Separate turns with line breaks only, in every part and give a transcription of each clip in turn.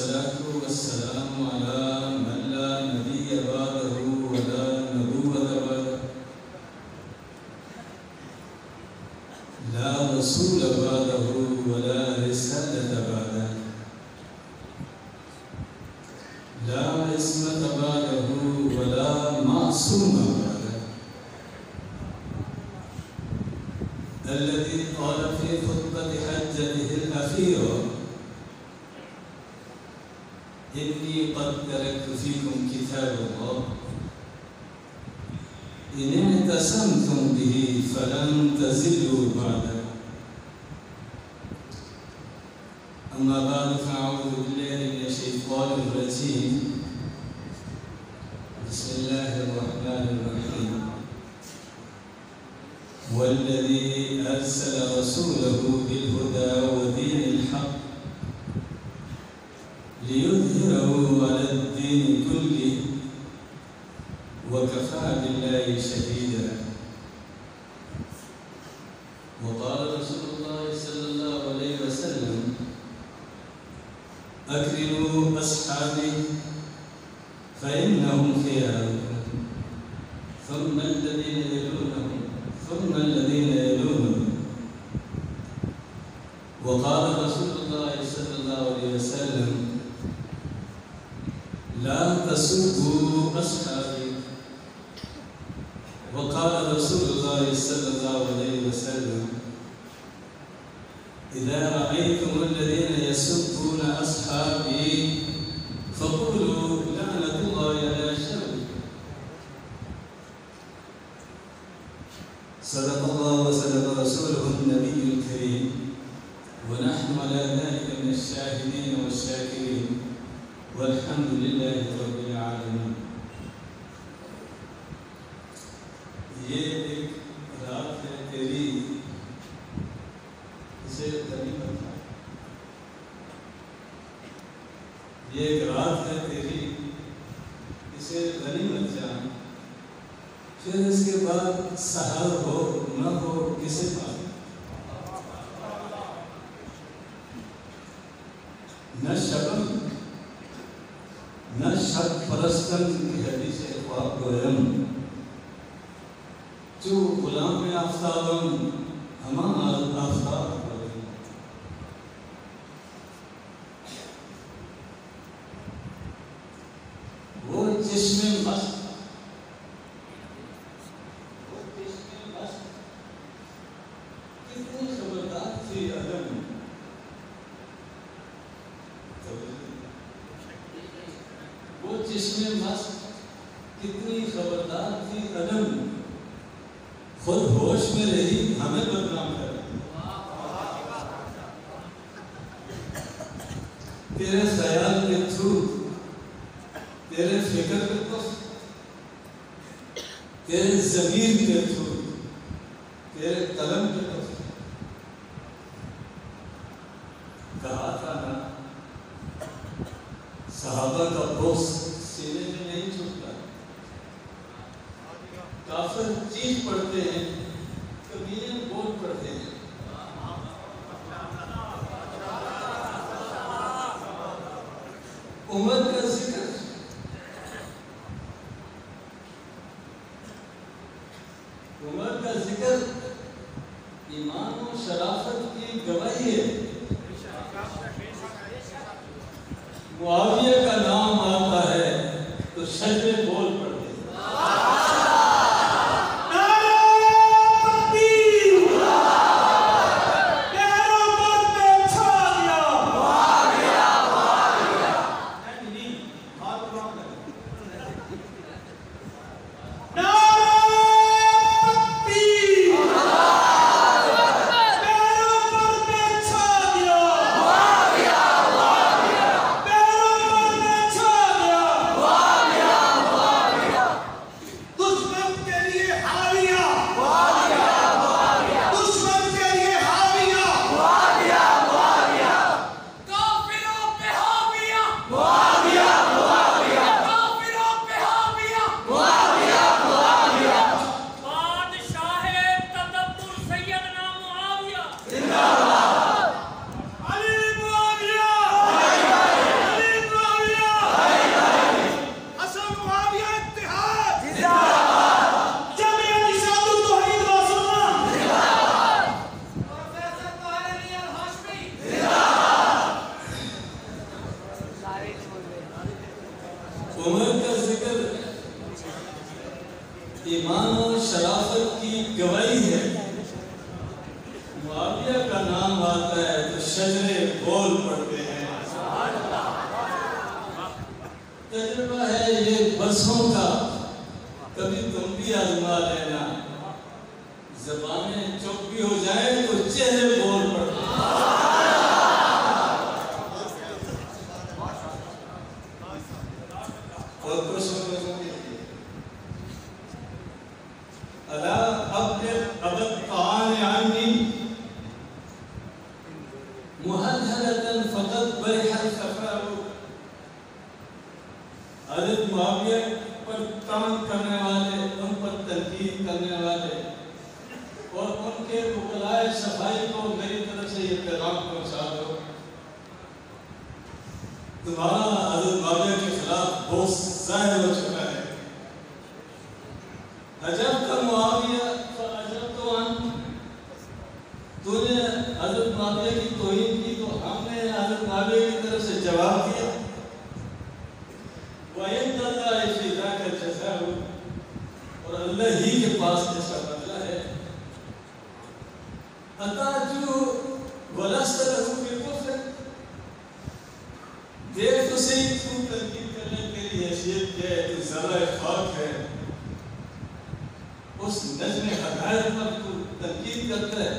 والصلاة والسلام على من لا نبي بعده ولا نبوة بعده لا رسول بعده ولا رسالة بعده لا عصمة بعده ولا معصوم بعده الذي قال في خطبة حجته الأخيرة إني قد تركت فيكم كتاب الله إن اعتصمتم به فلن تزلوا بعده أما بعد فأعوذ بالله من الشيطان الرجيم بسم الله الرحمن الرحيم والذي أرسل رسوله بالهدى ودين الحق ليظهره على الدين كله وكفى بالله شهيدا وقال رسول الله صلى الله عليه وسلم أكرموا أصحابي فإنهم خياركم ثم الذين يلونهم ثم الذين يلونهم وقال رسول الله صلى الله عليه وسلم لا تسبوا أصحابي وقال رسول الله صلى الله عليه وسلم إذا رأيتم الذين يسبون أصحابي فقولوا لعنة الله على شر صدق الله وصدق رسوله النبي الكريم ونحن على ذلك من الشاهدين والشاكرين والحمد لله رب العالمين. یہ ایک رات ہے تیری اسے غنیمت ہے. یہ ایک رات ہے تیری اسے غنیمت جان. پھر اس کے بعد سحر ہو نہ ہو کسے پاس نہ شبم نہ شب پرستن کی حدیث خواب گویم جو غلام آفتابم ہمان آفتاب گویم. وہ چشم مست کتنی خبردار تھی عدم وہ چشم مست کتنی خبردار تھی عدم خود ہوش میں رہی ہمیں بدنام کر. تیرے خیال کے تھرو تیرے فکر کے تو تیرے ضمیر کے تھرو تیرے قلم کے تو کہا تھا نا صحابہ کا بوس سینے میں نہیں چھپتا. کافر چیخ پڑھتے ہیں کبیریں بول پڑھتے ہیں. عمر کا ذکر عمر کا ذکر ایمان و شرافت کی گواہی ہے. معاویہ کا نام آتا ہے تو شجرے بول پڑتے ہیں. عمر کا ذکر ایمان و شرافت کی گواہی ہے، معاویہ کا نام آتا ہے تو شجرے بول پڑتے ہیں۔ تجربہ ہے یہ برسوں کا، کبھی تم بھی آزما لینا، زبانیں چپ بھی ہو جائیں تو چہرے بول پڑتے ہیں۔ اور کچھ اللہ ابد طعان عنی محددتاً فقط برح الخفاء۔ حضرت معاویہ پر تنگ کرنے والے، ان پر تنقید کرنے والے اور ان کے وکلائے صفائی کو میری طرف سے یہ پیغام پہنچا دو، تمہارا حضرت معاویہ کے خلاف بوس ظاہر ہو چکا ہے۔ عجب کا معاویہ فعجب تو تو نے حضرت معاویہ کی توہین کی تو ہم نے حضرت معاویہ کی طرف سے جواب دیا۔ وَإِنَّ اللَّهَ فِي ذَاكَ الْجَزَاءُ، اور اللہ ہی کے پاس اس کا بدلہ ہے۔ أَتَعْجُو وَلَسْتَ لَهُ بِكُفْرٍ، دیکھ تو صحیح تو تنقید کرنے کے لیے حیثیت کیا ہے، تو ذرہ خاک ہے، اس نجم ہدایت پر تو تنقید کرتا ہے۔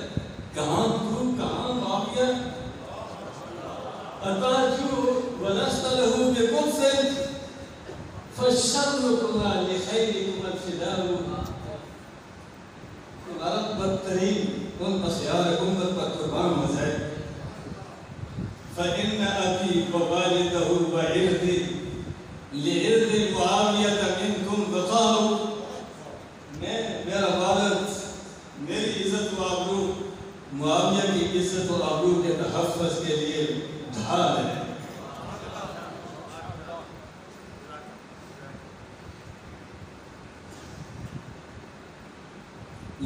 کہاں تو، کہاں معاویہ؟ أَتَعْجُو وَلَسْتَ لَهُ بِكُفْرٍ فَالشَّرُّكُمَا لِخَيْرِكُمَا الْفِدَاءُ، تمہارا بدترین ان مسیار امت پر قربان ہو جائے۔ فَإِنَّ أَبِي وَوَالِدَهُ وَعِرْضِي لِعِرْضِ مُعَاوِيَةَ مِنْكُمْ بِقَاءُ، میرا والد میری عزت و آبرو معاویہ کی عزت و آبرو کے تحفظ کے لیے ڈھال ہے۔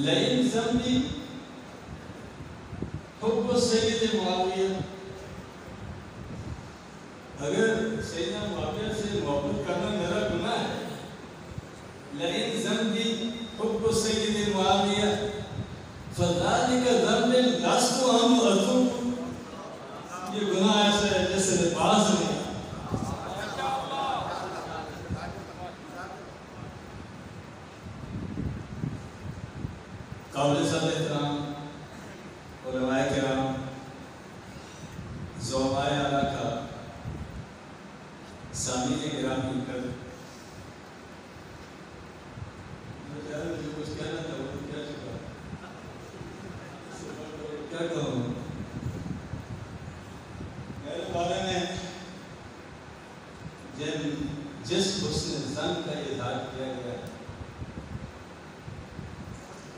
لئن ذنبی حب سید معاویہ، اگر سیدنا معاویہ سے محبت کرنا میرا گناہ ہے، لئن ذنبی حب سید معاویہ فذلک ذنب لست عنہ اتوب، یہ گناہ ایسا ہے جیسے باز نہیں۔ قابل صدر احترام علماء کرام، زعماء علاقہ، سامعین گرامی کر، مجھے کچھ کہنا تھا وہ کیا چکا، کیا کہوں؟ میرے بارے میں جس حسن ظن کا اظہار کیا گیا ہے،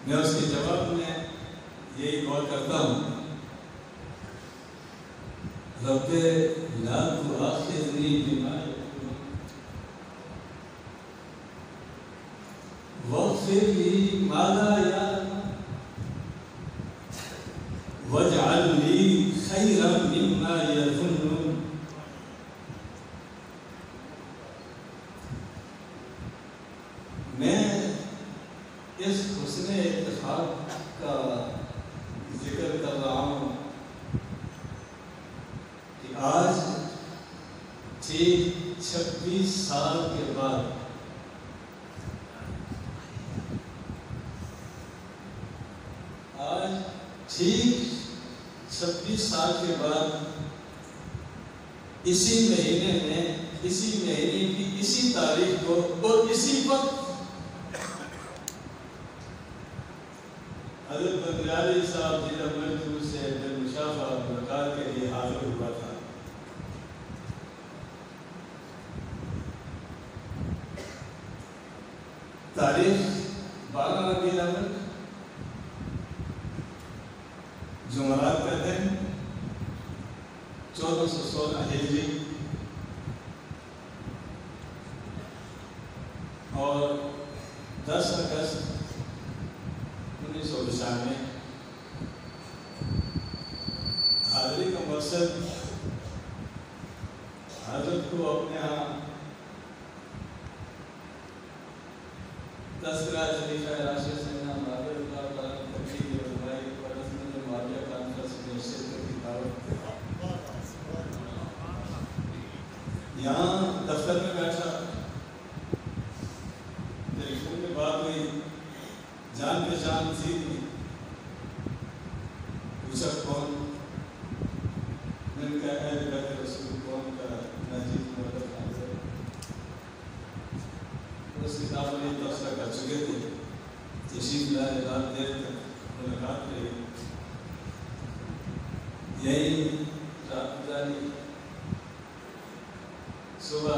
میں اس کے جواب میں یہی غور کرتا ہوں، رب لا تؤاخذنی بما یقولون واغفر لی ما لا یعلمون واجعل لی خیرا مما یظنون۔ میں اس حسن اتفاق کا ذکر کر رہا ہوں کہ آج ٹھیک 26 سال کے بعد اسی مہینے کی اسی تاریخ کو اور اسی وقت حضرت بندیالی صاحب ضلع ملتو سے مشافہ ملاقات کے لیے حاضر ہوا تھا۔ تاریخ 12 ربیع الاول جمعرات کا دن 1416 ہجری اور 10 اگست 1992۔ حاضری کا مقصد حضرت کو اپنے ہاں تذکرہ خلیفہ راشد سیدنا معاویہ رضی اللہ تعالیٰ عنہ تقریر رہنمائی اور رسم معاویہ کانفرنس میں شرکت کی دعوت۔ یہاں دفتر میں بیٹھا، ٹیلی فون میں بات ہوئی، جان پہچان تھی، پوچھا کون؟ میں نے کہا اہل بیت رسول قوم کا ناجی مدد حاضر۔ اس کتاب میں تبصرہ کر چکے تھے، تشریف لائے، رات دیر تک ملاقات رہی، یہی رات گزاری۔ صبح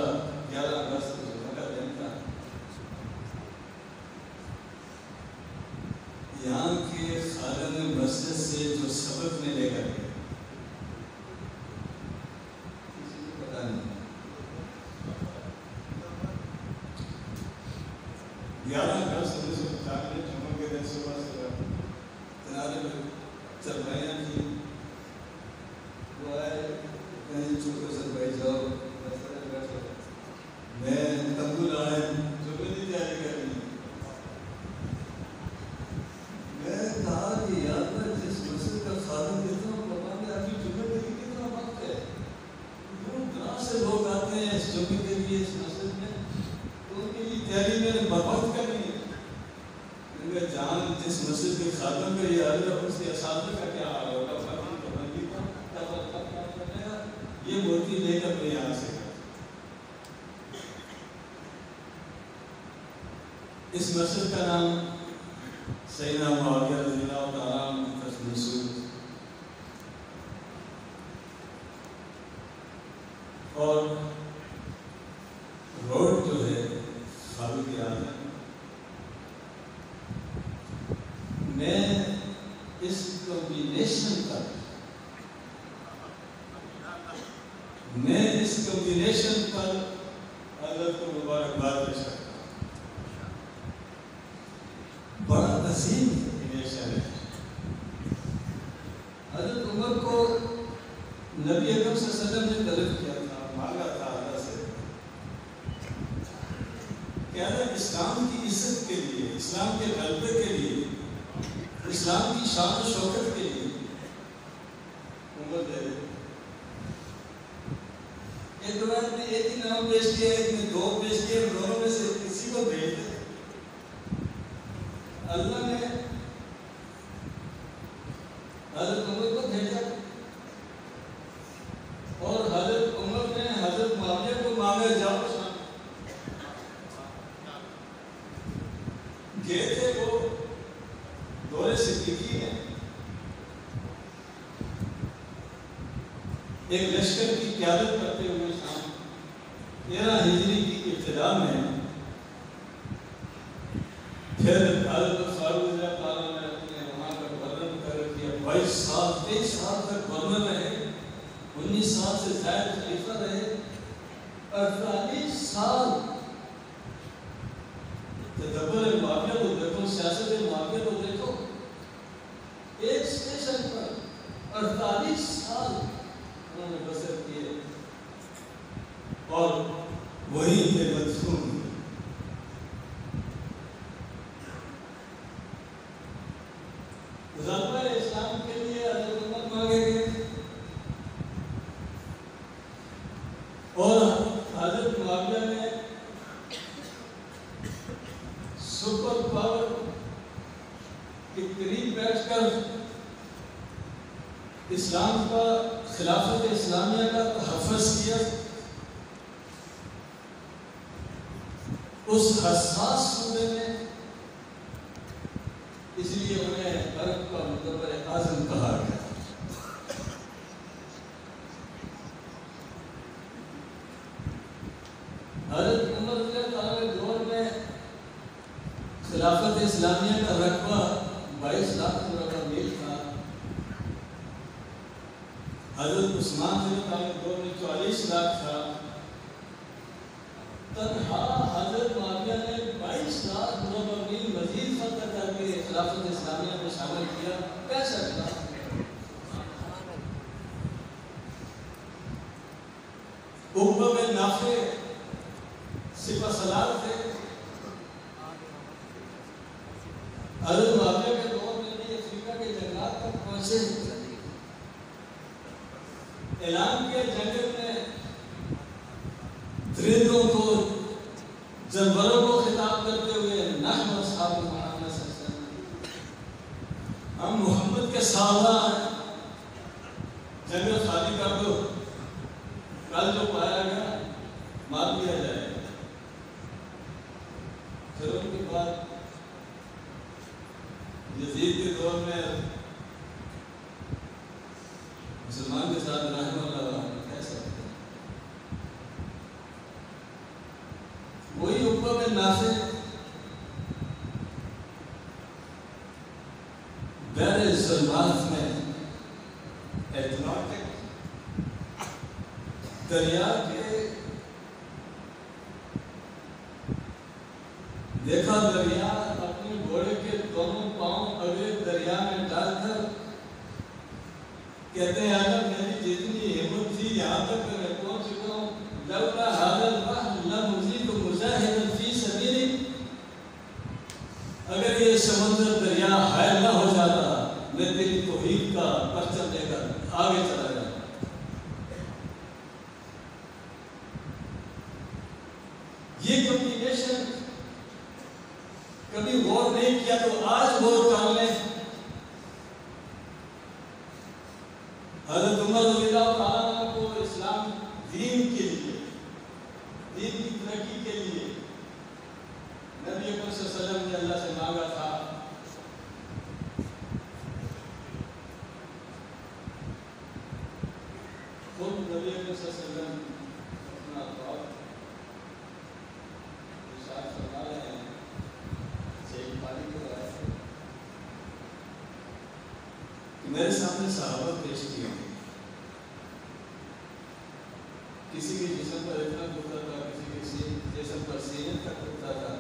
11 اگست کو جمعہ کا دن تھا۔ یہاں کے خادم مسجد سے جو سبق میں لے کر گئے کسی کو پتا نہیں۔ 11 اگست 1995 جمعہ کے دن صبح سے کنارے میں چرپائیاں تھیں، وہ آئے کہیں چھوٹے سے بھائی جاؤ، میں تمبو لائے، جمعے کی تیاری کر رہی ہوں۔ میں کہا کہ یار میں جس مسجد کا خادم دیتا ہوں پتا نہیں ابھی جمعے کے لیے کتنا وقت ہے، دور دراز سے لوگ آتے ہیں اس جمعے کے لیے اس مسجد میں، تو ان کے لیے تیاری میں نے برباد کرنی ہے۔ میں نے کہا جان جس مسجد کے خادم کا یہ حال ہے اس کے اساتذہ کا کیا حال ہوگا؟ یہ مورتی لے کر اپنے یہاں سے اس مسجد کا نام سیدنا معاویہ رضی اللہ تعالیٰ عنہ کی طرف منسوب، اور روڈ جو ہے فاروق اعظم۔ میں اس کمبینیشن پر حضرت کو مبارکباد پیش کرتا ہوں۔ بڑا عظیم کمبینیشن ہے۔ حضرت عمر کو نبی اکرم صلی اللہ علیہ وسلم نے طلب کیا تھا، مانگا تھا اللہ سے، کہ اگر اسلام کی عزت کے لیے، اسلام کے غلبے کے لیے، اسلام کی شان و شوکت کے لیے عمر دے دے۔ ایک روایت میں ایک ہی نام پیش کیا، ایک نے 2 پیش کیا، دونوں میں سے کسی کو بھیج دے۔ اللہ نے حضرت عمر کو بھیجا، اور حضرت عمر نے حضرت معاویہ کو مانگا جاؤ شام۔ گئے تھے وہ دور صدیقی میں، ایک لشکر کی قیادت کرتے ہوئے شام 13 ہجری کی ابتدا میں، پھر حضرت فاروق رضی اللہ تعالیٰ نے اپنے وہاں کا گورنر مقرر کیا۔ 23 سال تک گورنر رہے، 19 سال سے زائد خلیفہ رہے، 48 سال تدبر معاویہ کو دیکھو، سیاست معاویہ کو دیکھو، ایک اسٹیشن پر 48 سال انہوں نے بسر کیے، اور وہی پہ مدفون ہوئے۔ غلبہ اسلام کے لیے حضرت عمر مانگے گئے، اور حضرت معاویہ نے سپر پاور کے قریب بیٹھ کر اسلام کا، خلافت اسلامیہ کا تحفظ کیا۔ اس حساس صوبے میں، اس لیے انہیں عرب کا مدبر اعظم کہا گیا۔ حضرت عمر رضی اللہ تعالیٰ کے دور میں خلافت اسلامیہ کا رقبہ 22 لاکھ مربع میل تھا۔ حضرت عثمان رضی اللہ تعالیٰ کے دور میں 44 لاکھ تھا۔ تنہا حضرت معاویہ نے 22 لاکھ مربع میل مزید فتح کر کے خلافت اسلامیہ میں شامل کیا۔ کیسا تھا؟ عقبہ بن نافع سپہ سالار تھے، حضرت معاویہ کے دور میں بھی افریقہ کے جنگلات تک پہنچے، اعلان کیا جنگل میں درندوں کو، جانوروں کو خطاب کرتے ہوئے، نحن اصحاب محمد صلی اللہ علیہ وسلم، ہم محمد کے صحابہ ہیں، جنگل خالی کر دو، کل جو پایا گیا مار دیا جائے گا۔ پھر ان کے بعد یزید کے دور میں مسلمان کے ساتھ رحمہ اللہ کہہ سکتے ہیں، وہی حکم میں نافع بحر ظلمات میں اٹلانٹک دریا کے دیکھا، دریا اپنے گھوڑے کے دونوں پاؤں اگلے دریا میں ڈال کر کہتے ہیں اگر میری جتنی ہمت تھی یہاں تک میں پہنچ چکا ہوں، لولا ھذا البحر لمزید مجاہدا فی سبیلی، اگر یہ سمندر دریا حائل نہ ہو جاتا میں تیری توحید کا پرچم لے کر آگے چلا جاتا۔ یہ کمبینیشن کبھی غور نہیں کیا تو آج غور کر لیں۔ حضرت عمر رضی اللہ تعالیٰ عنہ کو اسلام دین کے لیے، دین کی ترقی کے لیے نبی اکرم صلی اللہ علیہ وسلم نے اللہ سے مانگا تھا، خود نبی اکرم صلی اللہ علیہ وسلم اپنا دعا ارشاد فرما رہے ہیں، صحیح بخاری کی روایت ہے کہ میرے سامنے صحابہ پیش کیے ہیں، کسی کے جسم پر اتنا ہوتا تھا، کسی کے جسم پر سینے تک ہوتا تھا،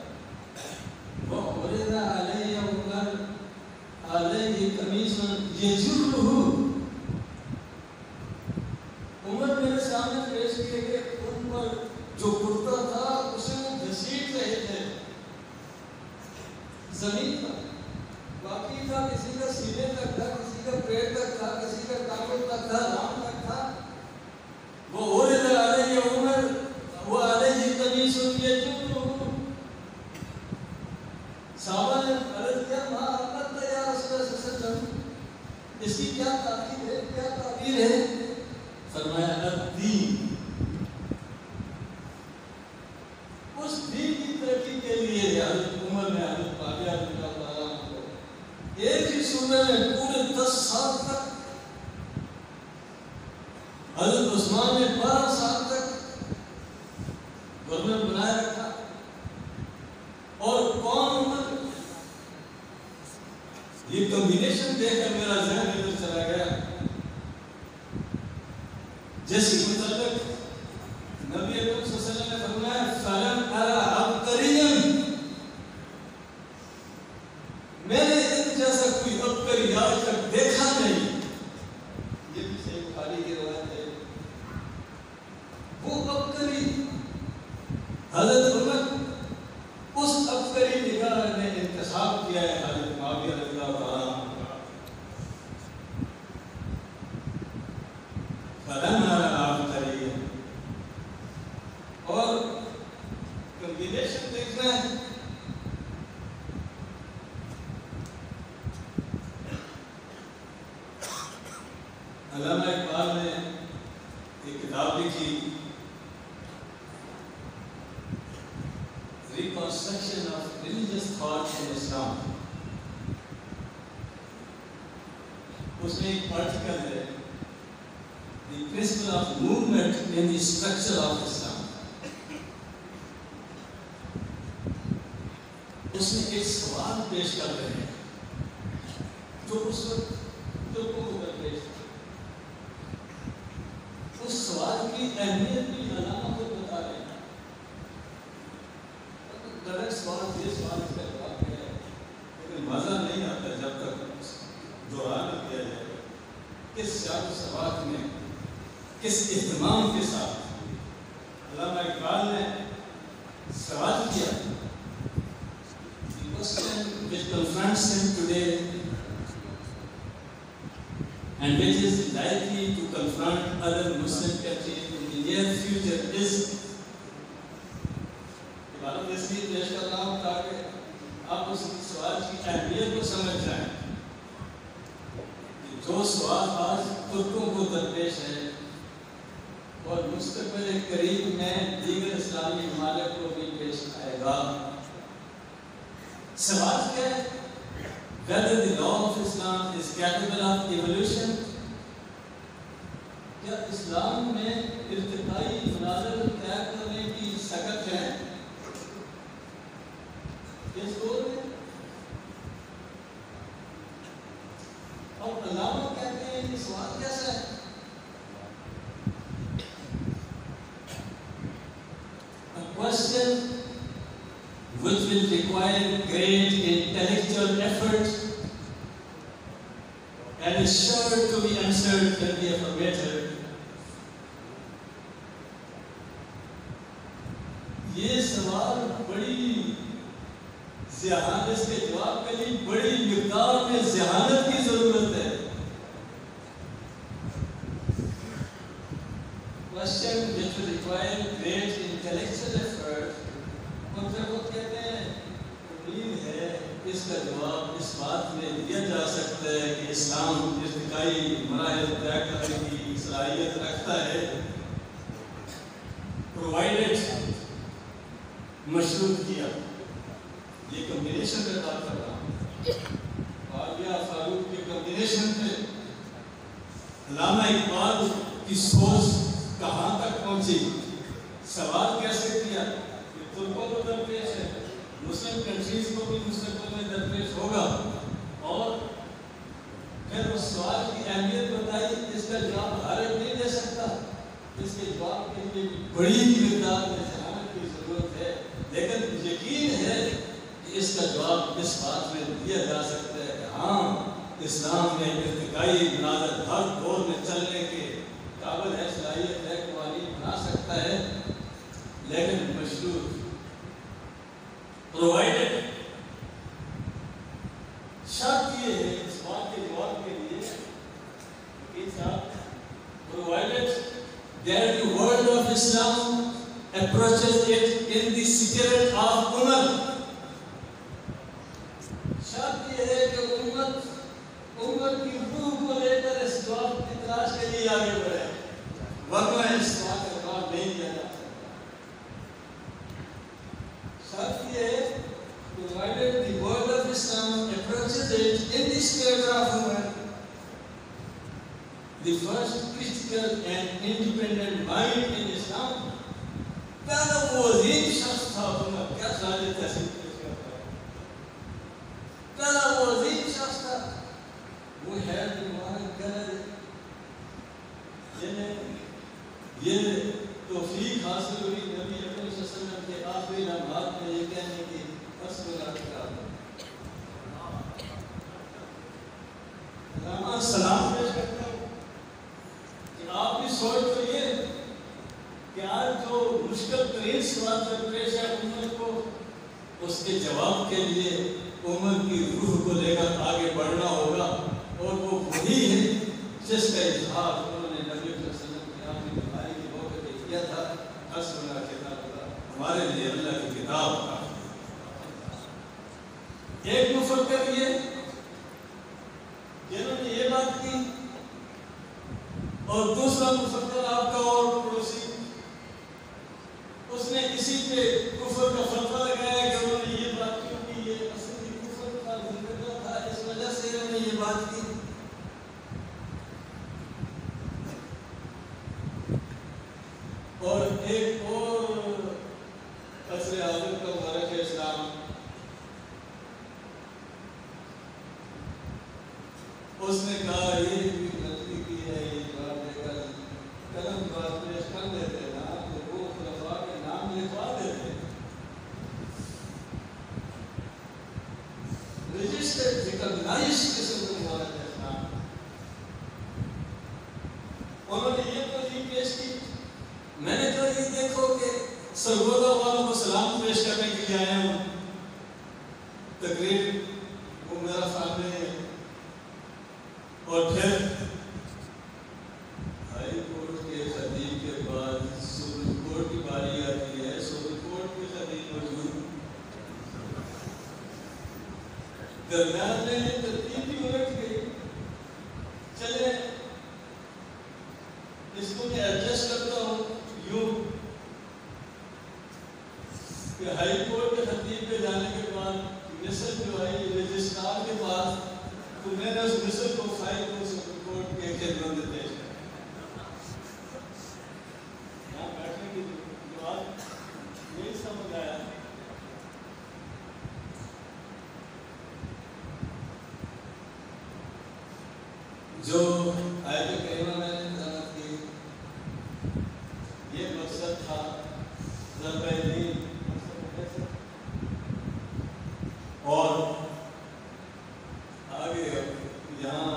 وَعُرِضَ عَلَيَّ عُمَرَ عَلَيْهِ قَمِيصٌ يَجُرُّهُ، عمر میرے سامنے پیش کیے گئے، ان پر جو کرتا تھا اسے وہ گھسیٹ رہے تھے، زمین پر باقی تھا، کسی کا سینے تک تھا، کسی کا پیٹ تک تھا، کسی کا ٹانگوں تک تھا، ران تک تھا، وَعُرِضَ عَلَيَّ عُمَرَ وَعَلَيْهِ قَمِيصٌ يَجُرُّهُ، صحابہ نے عرض کیا ما اقدت یا رسول اللہ صلی اللہ علیہ وسلم، اس کی کیا تعبیر ہے، کیا تعبیر ہے؟ فرمایا الدین، اس دین کی ترقی کے لیے حضرت عمر نے حضرت معاویہ رضی اللہ تعالیٰ عنہ کو ایک ہی صوبے میں پورے 10 سال تک، حضرت عثمان نے 12 سال تک گورنر بنائے رکھا، اور کون عمر، یہ کمبینیشن دیکھ کر میرا ذہن ادھر چلا گیا، جیسے متعلق نبی اکرم صلی اللہ علیہ وسلم نے فرمایا فَلَمْ أَرَ عَبْقَرِيًّا، میں نے ان جیسا کوئی عبقری آج تک دیکھا نہیں، یہ بھی صحیح بخاری کی روایت ہے۔ وہ عبقری حضرت عمر، اس عبقری نگاہ نے انتخاب کیا ہے حضرت معاویہ رضی اللہ تعالیٰ عنہ کا، فَلَمْ أَرَ عَبْقَرِيًّا، اور کمبینیشن دیکھنا ہے، علامہ اقبال نے ایک کتاب لکھی Reconstruction of Religious Thought in Islam، اس میں ایک آرٹیکل ہے The Principle of Movement in the Structure of Islam، اس میں ایک سوال پیش کر رہے ہیں جو اس وقت جو پیش تھا، اس سوال کی اہمیت بھی علامہ کو بتا رہے ہیں۔ ڈائریکٹ سوال یہ سوال اس کا جواب ہے، لیکن مزہ نہیں آتا جب تک دوران کیا جائے کس سیاق و سباق میں، کس اہتمام کے ساتھ۔ علامہ اقبال نے سوال کیا The question which confronts confronts him today and which is likely to confront other Muslim countries in the near future is عبارت اس لیے پیش کر رہا ہوں تاکہ آپ اس سوال کی اہمیت کو سمجھ جائیں کہ جو سوال آج ترکوں کو درپیش ہے اور مستقبل قریب میں دیگر اسلامی ممالک کو بھی پیش آئے گا. سوال کیا ہے؟ Whether the law of Islam is capable of evolution? کیا اسلام میں ارتقائی مناظر طے کرنے کی سکت ہے؟ اس دور میں اور علامہ کہتے ہیں کہ سوال کیسا ہے؟ A question which will require great intellectual effort and is sure to be answered in the affirmative. یہ سوال بڑی ذہانت، اس کے جواب کے لیے بڑی مقدار میں ذہانت کی ضرورت ہے. Question which will require great intellectual effort. اور جب وہ کہتے ہیں امید ہے اس کا جواب اس بات میں دیا جا سکتا ہے کہ اسلام ارتقائی مراحل طے کرنے کی صلاحیت رکھتا ہے، پرووائڈڈ مشروط کیا. یہ کمبینیشن پہ بات کر رہا ہوں، معاویہ فاروق کے کمبینیشن پہ علامہ اقبال کی سوچ کہاں تک پہنچی، سوال کیسے کیا. ترکوں کو درپیش ہے، مسلم کنٹریز کو بھی مستقبل میں درپیش ہوگا، اور پھر اس سوال کی اہمیت بتائی. اس کا جواب ہر ایک نہیں دے سکتا، اس کے جواب کے لیے بڑی مقدار میں ذہانت کی ضرورت ہے، لیکن یقین ہے کہ اس کا جواب اس بات میں دیا جا سکتا ہے کہ ہاں اسلام میں ارتقائی مناظر ہر دور میں چلنے کے قابل ہے، صلاحیت ہے، قوانین بنا سکتا ہے، لیکن مشروط پرووائڈڈ. شرط یہ ہے اس بات کے جواب کے لیے کہ صاحب provided that the world of Islam approaches it in the spirit of Umar. شرط یہ ہے کہ امت کی روح کو لے کر اس جواب کی تلاش کے لیے آگے بڑھے، ورنہ اس سوال کا جواب نہیں دیا جا سکتا. شرط یہ ہے provided the world of Islam approaches it in the spirit of Umar, the first critical and independent mind in Islam. پہلا وہ عظیم شخص تھا عمر. کیا سوال تحصیل پیش کرتا ہے؟ پہلا وہ عظیم شخص تھا، وہ ہے ایمان کرے. یہ توفیق حاصل ہوئی نبی اکرم صلی اللہ علیہ وسلم کے آخری لمحات میں یہ کہنے کی علامہ سلام پیش کرتا ہوں کہ آپ کی سوچ تو یہ کہ آج جو مشکل ترین سوال درپیش ہے امت کو، اس کے جواب کے لیے امت کی روح کو لے کر آگے بڑھنا ہوگا، اور وہ وہی ہے جس کا اظہار انہوں نے نبی صلی اللہ علیہ وسلم کی آخری بیماری کے موقع پہ کیا تھا. حسبنا کتاب اللہ، ہمارے لیے اللہ کی کتاب کا. ایک مفکر یہ جنہوں نے یہ بات کی، اور دوسرا مفکر آپ کا اور پڑوسی، اس نے کسی پہ کفر کا فتویٰ لگایا کہ انہوں نے یہ بات کیوں کی، یہ اصلی کفر کا زندگی تھا، اس وجہ سے انہوں نے یہ بات کی. اور ایک اور عصر حاضر کا مورخ اسلام، اس نے کہا یہ بھی غلطی کی ہے، یہ جواب دے کر قلم جواب پیش کر دیتے نا تو وہ خلفاء کے نام لکھوا دیتے. رجسٹرڈ ریکگنائزڈ قسم کے مورخ اسلام، انہوں نے یہ توجیہ پیش کی. میں نے تو یہ دیکھو کہ سرگودا والوں کو سلام پیش کرنے کے لیے آیا ہوں، تقریر وہ میرا درمیان میں یہ ترتیب بھی الٹ گئی. چلے اس کو میں ایڈجسٹ کرتا ہوں یوں کہ ہائی کورٹ کے خطیب پہ جانے کے بعد مثل جو ہے رجسٹرار کے پاس، تو میں نے اس مثل کو فائل کو سپریم کورٹ کے خدمت میں پیش کیا. یہاں بیٹھنے کی جو بات یہی سمجھ آیا. جو آیت کریمہ میں نے تلاوت کی یہ مقصد تھا ضرب دین، اور آگے یہاں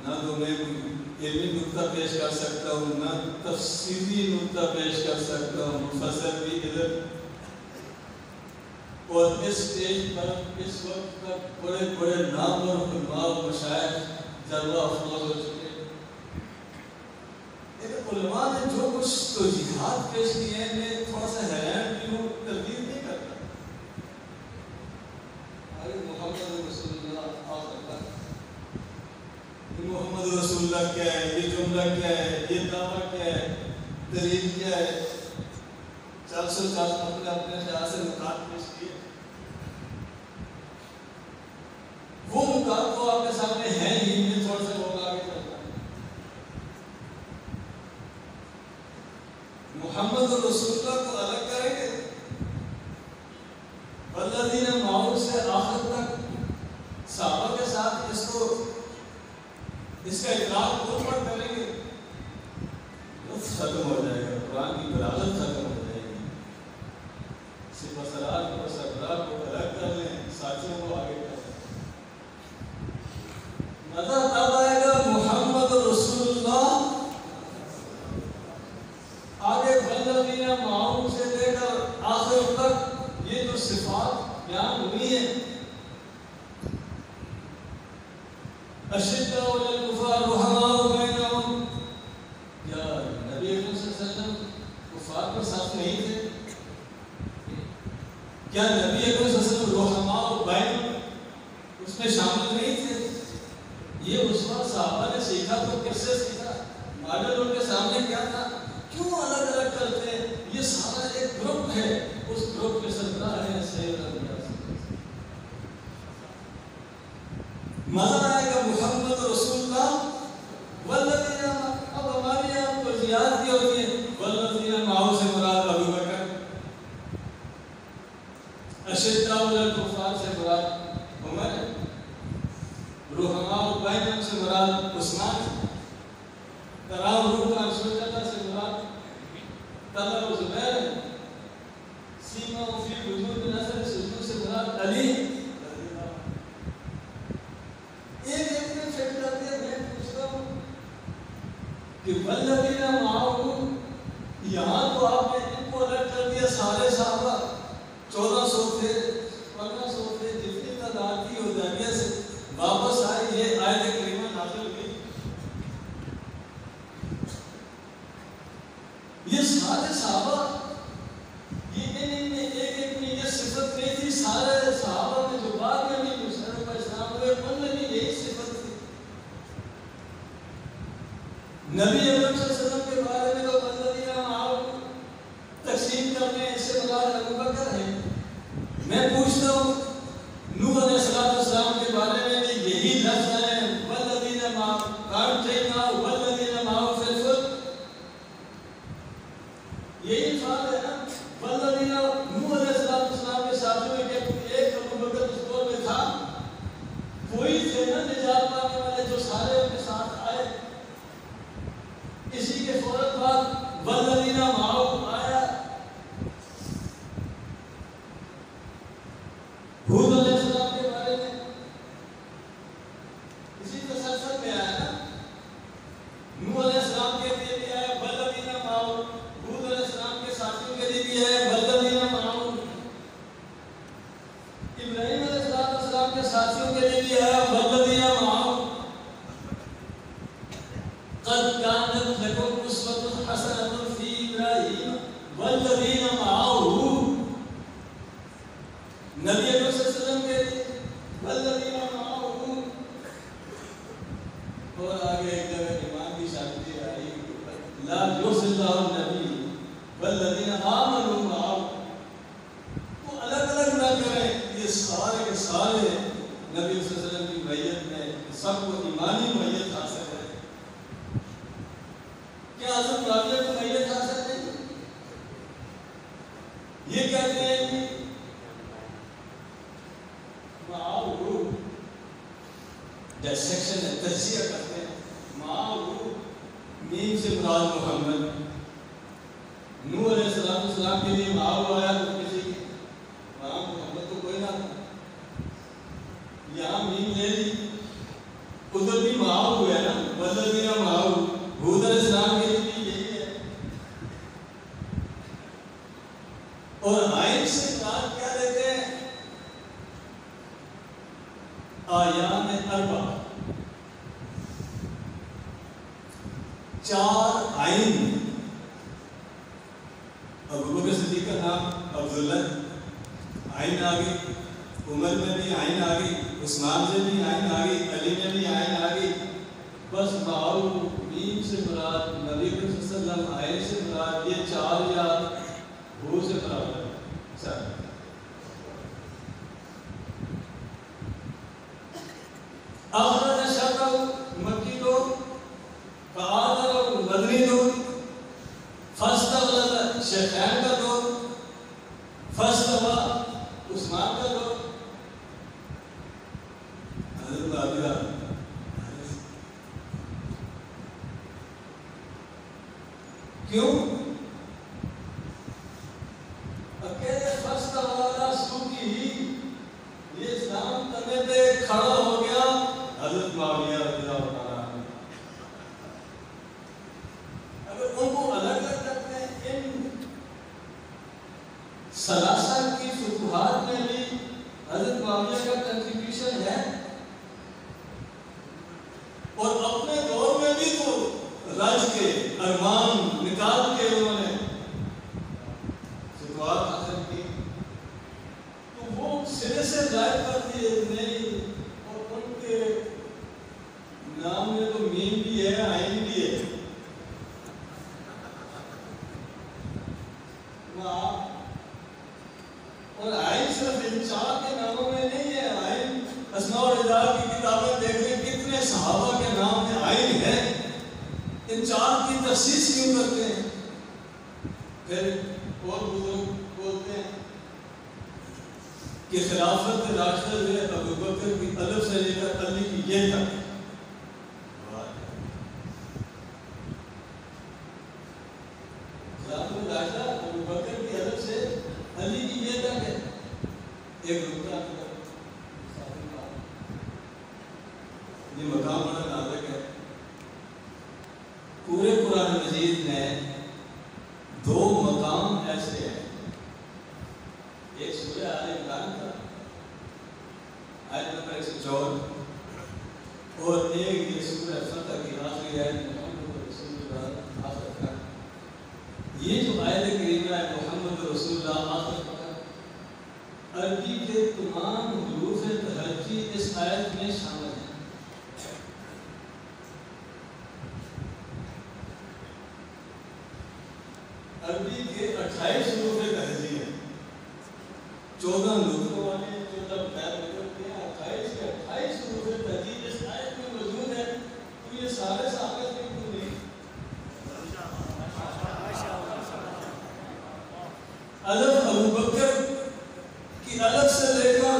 نہ تو میں علمی نقطہ پیش کر سکتا ہوں، نہ تفصیلی نقطہ پیش کر سکتا ہوں، مفصل بھی ادھر. اور اس اسٹیج پر اس وقت تک بڑے بڑے نام اور علماء و مشائخ جلوہ افروز ہو چکے. لیکن علماء نے جو کچھ توجیحات پیش کیے ہیں میں تھوڑا سا حیران بھی ہوں، تردید نہیں کرتا. محمد رسول اللہ آخر محمد رسول اللہ کیا ہے، یہ جملہ کیا ہے، یہ دعویٰ کیا ہے، دلیل کیا ہے. 440 اپنے اپنے خیال سے نکات پیش کیے. وہ نکات تو آپ کے سامنے ہیں ہی، میں تھوڑا سا لوگ آگے چلتا ہے. محمد رسول اللہ کو الگ کریں گے، والذین معه سے آخر تک صحابہ کے ساتھ اس کا اطلاق کون پر کریں گے، لفظ ختم ہو جائے گا، قرآن کی بلاغت ختم ہو جائے گی. صرف اثرات اور سربراہ کو الگ کر لیں، ساتھیوں کو آگے کر لیں. مزہ تب آئے گا محمد رسول اللہ آگے والذین معه سے لے کر آخر تک یہ جو صفات بیان ہوئی ہیں، اشداء علی الکفار رحماء بینہم، کیا نبی اکرم صلی اللہ علیہ وسلم کفار پر سخت نہیں تھے؟ کیا نبی اکرم صلی اللہ علیہ وسلم رحماء بینہم اس میں شامل نہیں تھے؟ یہ اس وقت صحابہ نے سیکھا تو کس سے سیکھا؟ ماڈل ان کے سامنے کیا تھا؟ کیوں الگ الگ کرتے ہیں؟ یہ سارا ایک گروپ ہے، اس گروپ کے سردار ہیں سیدنا مزہ آئے گا محمد رسول اللہ والذین، اب ہماری یہاں توجیہات کی ہوتی ہیں. والذین معه سے مراد ابو بکر، اشداء علی الکفار سے مراد عمر، رحماء بینہم سے مراد عثمان، تراؤ کا سجدہ سے مراد طلحہ و زبیر، سیما فی وجود نظر سجود سے مراد علی. ایک میں فکر کرتے ہیں، میں پوچھتا ہوں کہ والذین معه، یہاں تو آپ نے ان کو الگ کر دیا. سارے صحابہ 1400 تھے، 1500 تھے، جتنی تعداد تھی حدیبیہ سے واپس آئے، یہ آیت کریمہ نازل ہوئی. یہ سارے صحابہ، یہ ان میں ایک میں یہ صفت نہیں تھی. سارے صحابہ میں جو بعد میں بھی مسلمان پر اسلام ہوئے ان میں بھی یہی صفت تھی. نبی اکرم صلی اللہ علیہ وسلم کے بارے میں تو والذین معه تقسیم کرنے اس سے مراد ابو بکر ہے. میں پوچھتا ہوں نوح علیہ السلام کے بارے میں بھی یہی لفظ ہے والذین معه، کانٹینا والذین معه فی الفلک، یہی الفاظ ہے نا. والذین نوح علیہ السلام کے ساتھیوں میں کہ ایک ابو بکر اس دور میں تھا، وہی تھے نا نجات پانے والے جو سارے ان کے ساتھ آئے. اسی کے فوراً بعد والذین معه آیا. حود علیہ السلام کے بارے میں اسی تسلسل میں آیا نا. نوح علیہ السلام کے لیے بھی آیا والذین معه، حود علیہ السلام کے ساتھیوں کے لیے بھی ہے والذین معه، ابراہیم علیہ السلام کے ساتھیوں کے لیے بھی ہے والذین معه. قد كانت لكم أسوة حسنة في إبراهيم والذين معه، نبی اکرم صلی اللہ علیہ وسلم کے والذین یہ کہتے ہیں کہ معاو ڈسیکشن ہے، تجزیہ کرتے ہیں. معاو میم سے مراد محمد. نوح علیہ السلام کے لیے معاو آیا تو کسی کی وہاں محمد تو کوئی نہ تھا. یہاں میم لے لی، ادھر بھی معاو ہوا ہے نا، والذین معاو. ہود علیہ السلام کے لیے بھی یہی ہے. اور عین سے مراد کیا لیتے ہیں؟ آیام اربع، 4 عین. ابوبکر صدیق کا نام عبداللہ، عین آ گئی. عمر میں بھی عین آ گئی، عثمان سے بھی عین آ گئی، علی میں بھی عین آ گئی. بس معاو میم سے مراد نبی کریم صلی اللہ علیہ وسلم، عین سے مراد یہ 4 یا ہو سے مراد ہے. اخرج شرطہ مکی لوگ، فآذر مدنی لوگ، فاستغلظ شیخین کا دور، فاستوى عثمان کا دور. حضرت معاویہ کیوں؟ اکیلے فاستوى سوکی یہ اسلام تنے پہ کھڑا ہو گیا. حضرت معاویہ رضی اللہ عنہ اگر ان کو الگ الگ رکھتے ہیں، ان ثلاثہ کی فتوحات میں بھی حضرت معاویہ کا کنٹریبیوشن ہے. اور اپنے دور میں بھی تو رج کے ارمان نکال کے انہوں نے فتوحات حاصل کی، تو وہ سرے سے غائب کر دیے نہیں. اور ان کے نام میں تو میم بھی ہے، عین بھی ہے. اور عین صرف ان 4 کے ناموں میں نہیں ہے. عین اسماء و رجال کی کتابیں دیکھ لیں، کتنے صحابہ کے نام میں عین ہے. ان 4 کی تخصیص کیوں کرتے ہیں؟ پھر اور بزرگ بولتے ہیں کہ خلافت راشدہ جو ہے ابوبکر کی الف سے لے کر علی کی یہ تک. خلافت راشدہ ابوبکر کی الف سے علی کی یہ تک ہے. ایک رکن یہ مقام بڑا نازک ہے. پورے قرآن مجید میں 2 مقام ایسے ہیں. ایک سورہ آل عمران کا آیت نمبر 104، اور ایک یہ سورہ فتح کی آخری آیت محمد رسول اللہ آخر کا. یہ جو آیت کریمہ ہے محمد رسول اللہ آخر کا، عربی کے تمام حروف تہجی اس آیت میں شامل ہیں. عربی کے 28 حروف تہجی ہیں. 14 نقطوں والے، 14 غیر نقط کے، 28 کے 28 حروف تہجی اس آیت میں موجود ہے. تو یہ سارے ثابت میں کیوں نہیں؟ الف ابوبکر کی الف سے لے کر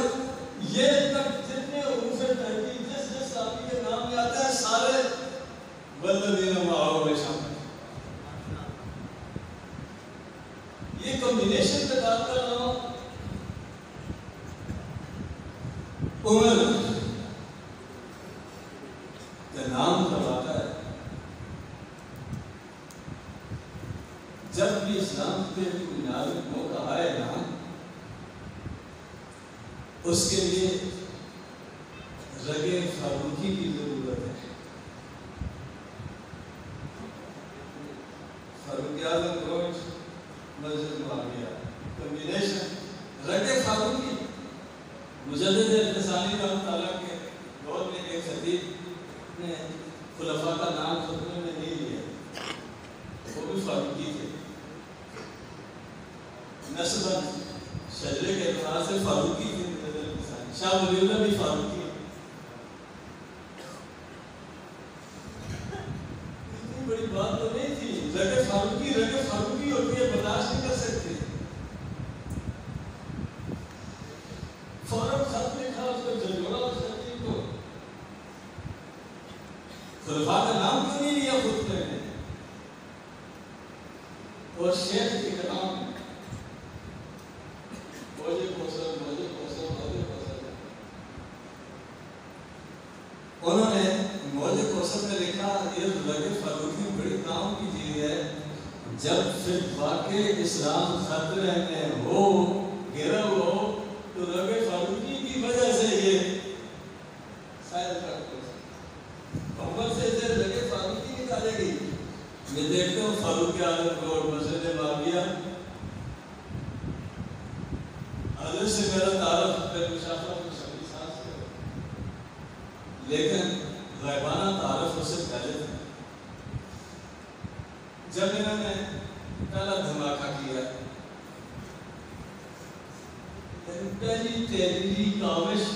یہ تک جتنے حروف تہجی جس صحابی کے نام میں آتے ہیں سارے والذین معه میں شامل ہیں. یہ کمبینیشن پہ بات کر رہا ہوں. عمر کا نام کرواتا ہے. جب بھی اسلام کے بنیاد موقع آئے نا، اس کے لیے رگے فاروقی کی ضرورت ہے. فاروق اعظم روز مسجد معاویہ کمبینیشن رگے فاروقی. مجدد الفسانی رحمۃ اللہ کے دور میں ایک خطیب نے خلفاء کا نام خطبے میں نہیں لیا، وہ بھی فاروقی تھے. نسباً شجرے کے اعتبار سے فاروقی تھے. شاہ ولی اللہ بھی فاروقی ہے. اتنی بڑی بات تو نہیں تھی. رگ فاروقی ہوتی ہے، برداشت نہیں کر سکتے. نے لکھا یہ لگے فاروقی بڑی کام کی چیز ہے، جب پھر واقع اسلام خطرے میں ہو، گرا ہو، تو لگے فاروقی کی وجہ سے یہ شاید محمد سے لگے فاروقی نکالے گی. میں دیکھتا ہوں فاروق اعظم روڈ مسجد معاویہ، حضرت سے میرا تعارف پھر مشافہ کو سبھی ساتھ سے ہو، لیکن غیبانہ تعارف اس سے پہلے تھا. جب انہوں نے پہلا دھماکہ کیا، پہلی تحریری کاوش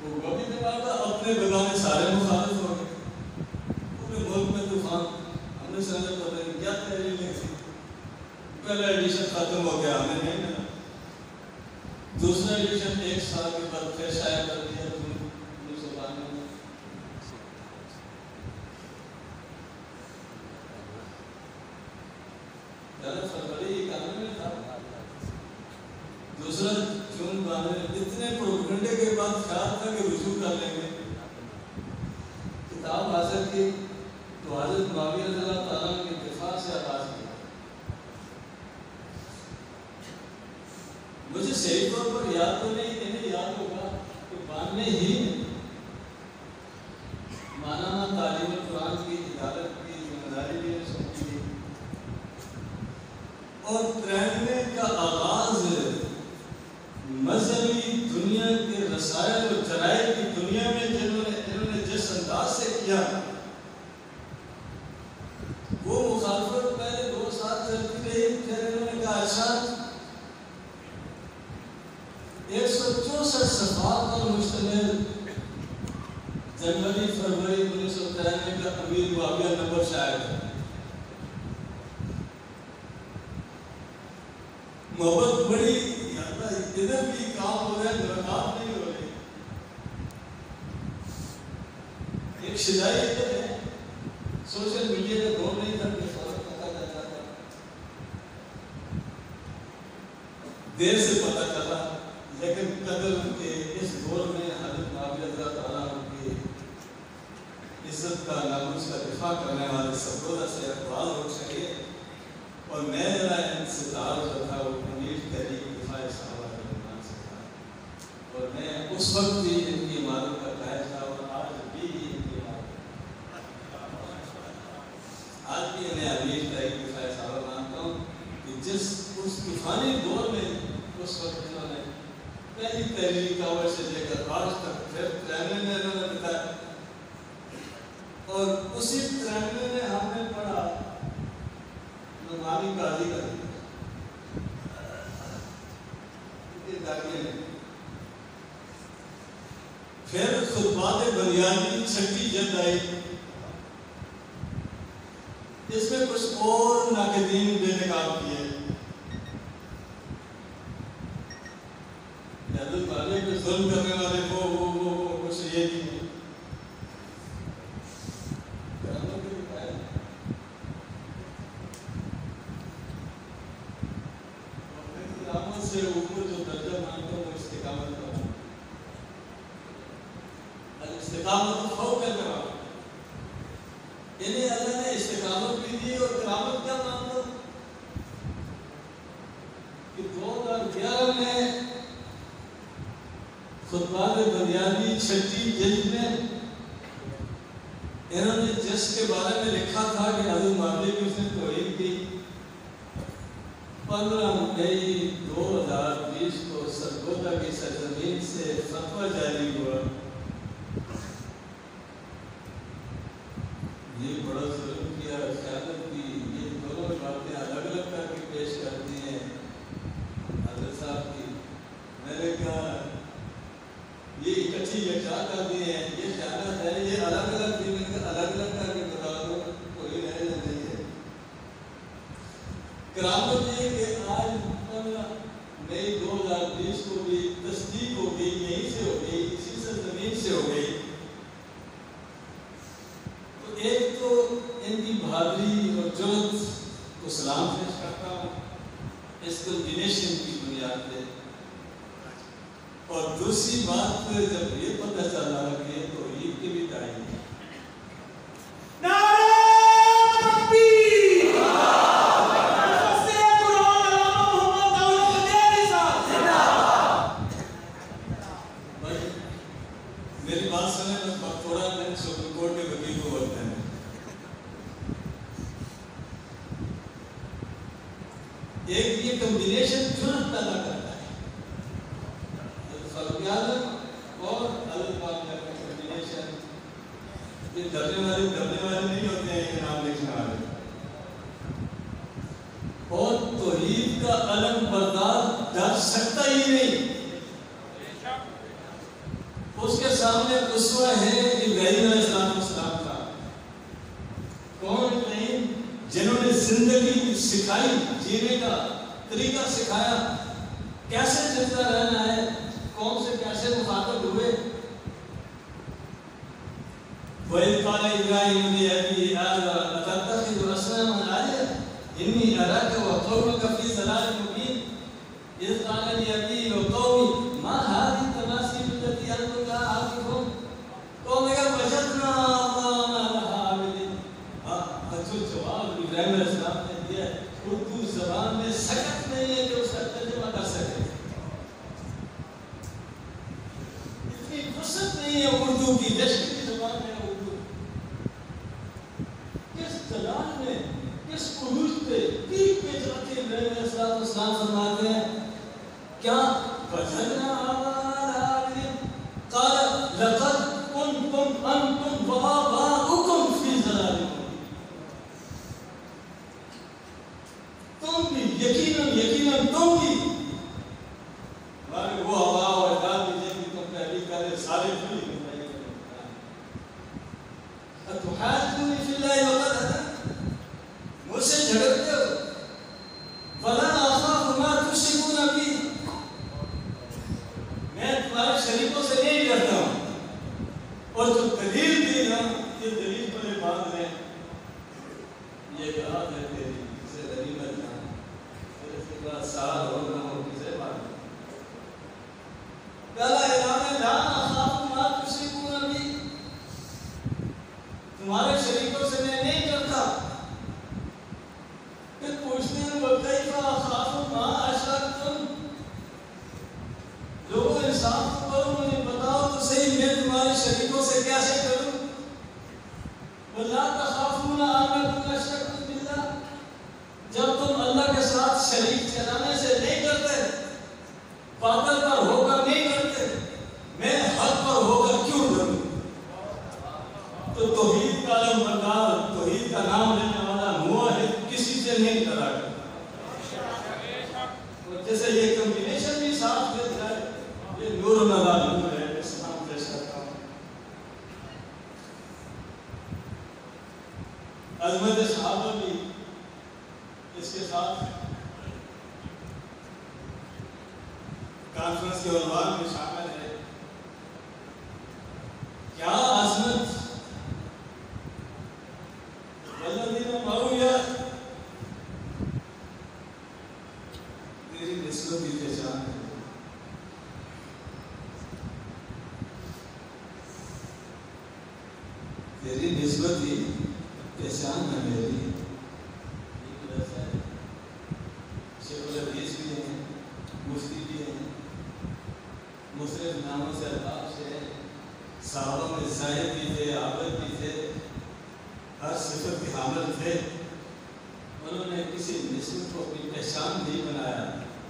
وہ بھی دماغ اپنے بگانے سارے مخالف ہو گئے، پورے ملک میں طوفان. ہم نے سمجھا پتہ نہیں کیا تحریر لکھی، پہلا ایڈیشن ختم ہو گیا، ہمیں نہیں ملا. دوسرا ایڈیشن ایک سال کے بعد پھر شائع کر دیا 1992 میں. پہلا فروری 91 میں تھا، دوسرا جون 92. اتنے پروپیگنڈے کے بعد خیال تھا کہ رجوع کر لیں گے. کتاب حاصل کی تو حضرت معاویہ رضی اللہ تعالیٰ کے دفاع سے آغاز کیا. مجھے صحیح طور پر یاد تو نہیں، انہیں یاد ہوگا کہ 92 ہی مولانا تعلیم القرآن کی عدالت کی ذمہ داری بھی نے سونپی تھی، اور 93 کا آغاز مذہبی دنیا کے رسائل اور جرائد کی دنیا میں انہوں نے جس انداز سے کیا، وہ مخالفت پہلے 2 سال چلتی رہی. پھر انہوں نے کہا اچھا 164 صفحات پر مشتمل جنوری فروری 1993 کا امیر معاویہ نمبر شائع ہے. محبت بڑی ادھر بھی کام ہو رہا ہے، ملاقات نہیں ہو رہی. ایک شجاعت ادھر ہے، سوشل میڈیا کا دور نہیں تھا کہ فوراً پتہ چل جاتا، دیر سے پتہ چلا. لیکن قدر کے اس دور میں حضرت معاویہ رضی اللہ تعالیٰ کی عزت کا ناموس کا دفاع کرنے والے سبزودہ سے اقبال ہو سکے. اور میں ذرا ان سے تعارف رکھا وہ امیر تحریک دفاع صحابہ کے عنوان سے تھا، اور میں اس وقت بھی ان کی عمارت کا قائد تھا، اور آج بھی ان کی عمارت، آج بھی انہیں امیر تحریک دفاع صحابہ مانتا ہوں کہ جس اس طوفانی دور میں اس وقت انہوں نے پہلی تحریری کاوش سے لے کر آج تک پھر 93 میں انہوں نے بتایا. اور اسی 93 میں ہم نے پڑھا نعمانی قاضی کا پھر خطبات بنیادی 6 جلد آئی. اس میں کچھ اور ناقدین بے نقاب کیے، حضرت والے پہ ظلم کرنے والے وہ کچھ یہ نہیں. سے اوپر جو درجہ مانتا ہوں وہ استقامت کا ہوں. استقامت فوق الکرامت، انہیں اللہ نے استقامت بھی دی. اور کرامت کیا مانتا ہوں کہ 2011 میں خطبات بنیادی 6 جلد میں انہوں نے جس کے بارے میں لکھا تھا کہ حضرت معاویہ کی اس نے توہین کی، 15 مئی 2020 کو سرگودا کی سرزمین سے فتویٰ جاری ہوا. یہ بڑا ظلم کیا، خیانت کی. یہ دونوں باتیں الگ الگ کر کے پیش کرتی ہیں حضرت صاحب کی. میں نے کہا یہ اکٹھی یکجا کر دی ہیں، یہ خیانت ہے. یہ الگ الگ دن الگ الگ کر کے بتا دو، کوئی رہ نہیں ہے. کرامت یہ کہ آج 15 مئی 2020 کو بھی تصدیق ہو گئی، یہیں سے ہو گئی، اسی سرزمین سے ہو گئی. تو ایک تو ان کی بہادری اور جرأت کو سلام پیش کرتا ہوں اس کمبینیشن کی بنیاد پہ. اور دوسری بات جب یہ پتہ چلا کہ تو عید کے بھی ٹائم ہے، میری بات سنیں تھوڑا سپریم کورٹ کے وکیل کو بولتے ہیں، ایک یہ کمبینیشن جرم پیدا کرتا ہے، فاروق اعظم اور حضرت پاک کا کمبینیشن، یہ ڈرنے والے نہیں ہوتے ہیں یہ نام لکھنے والے، اور توحید کا علم بردار ڈر سکتا ہی نہیں، اس کے سامنے اسوہ ہے ابراہیم علیہ السلام کا، کون ابراہیم؟ جنہوں نے زندگی سکھائی، جینے کا طریقہ سکھایا، کیسے زندہ رہنا ہے، قوم سے کیسے مخاطب ہوئے۔ وَإِذْ قَالَ إِبْرَاهِيمُ لِأَبِيهِ آزَرَ أَتَتَّخِذُ أَصْنَامًا آلِهَةً إِنِّي أَرَاكَ وَقَوْمَكَ فِي ضَلَالٍ مُبِينٍ إِذْ قَالَ لِأَبِيهِ وَقَوْمِهِ مَا هَٰذِهِ التَّمَاثِيلُ الَّتِي أَنتُمْ لَهَا عَاكِفُونَ قوم نے کہا وَجَدْنَا آبَاءَنَا لَهَا عَابِدِينَ۔ جو جواب ابراہیم علیہ السلام نے دیا اردو زبان میں سکت نہیں ہے کہ اس کا ترجمہ کر سکے، اتنی وسعت نہیں ہے اردو کی، لشکر کی زبان میں اردو، کس جلال میں، کس عروج پہ، پیک پہ جا کے ابراہیم علیہ السلام فرماتے ہیں کیا وجدنا آباءنا عابدین قال لقد كنتم انتم وآباؤكم في ضلال مبين، تم بھی یقیناً تم بھی وہ آبا و اجداد بھی جن کی تم تحریک کر رہے سارے بھی اتحاجونی فی اللہ وقد ہدانی، مجھ سے جھگڑتے ہو، ولا اخاف ما تشركون بی، میں تمہارے شریکوں سے نہیں ڈرتا ہوں، اور جو دلیل دی نا یہ دلیل پر باندھ لیں، یہ بات ہے تیری سے غریبت نہ پھر اس کے بعد سال ہو نہ ہو کسے باندھ کہلا اعلان لا اخاف ما تشركون بی، تمہارے شریکوں سے میں نہیں ڈرتا، پھر پوچھتے ہیں وَكَيْفَ أَخَافُ مَا أَشْرَكْتُمْ، لوگوں انصاف کرو، مجھے بتاؤ تو صحیح میں تمہارے شریکوں سے کیسے کروں، وَلَا تَخَافُونَ أَنَّكُمْ أَشْرَكْتُمْ بِاللَّهِ، جب تم اللہ کے ساتھ شریک ٹھہرانے سے نہیں کرتے، باطل پر ہو کر نہیں کرتے، میں حق پر ہو کر کیوں ڈروں؟ تو توحید کا علم بردار، توحید کا نام لینے والا موحد کسی سے نہیں ڈرا کرتا، جیسے یہ کمبینیشن بھی صاف دیتا ہے، یہ نور نظر نور ہے، اسلام پیش کرتا ہوں۔ عظمت صحابہ بھی اس کے ساتھ کانفرنس کے عنوان میں شامل ہے، کیا عظمت والذین معه تیری نسبت کی پہچان ہے، تیری نسبت کی پہچان ہے میری، شیخ الحدیث بھی ہیں، مفتی بھی ہیں، مختلف ناموں سے القاب سے ہیں، صحابہ میں زاہد بھی تھے، عابد بھی تھے، ہر صفت کے حامل تھے، انہوں نے کسی نسبت کو اپنی پہچان نہیں بنایا،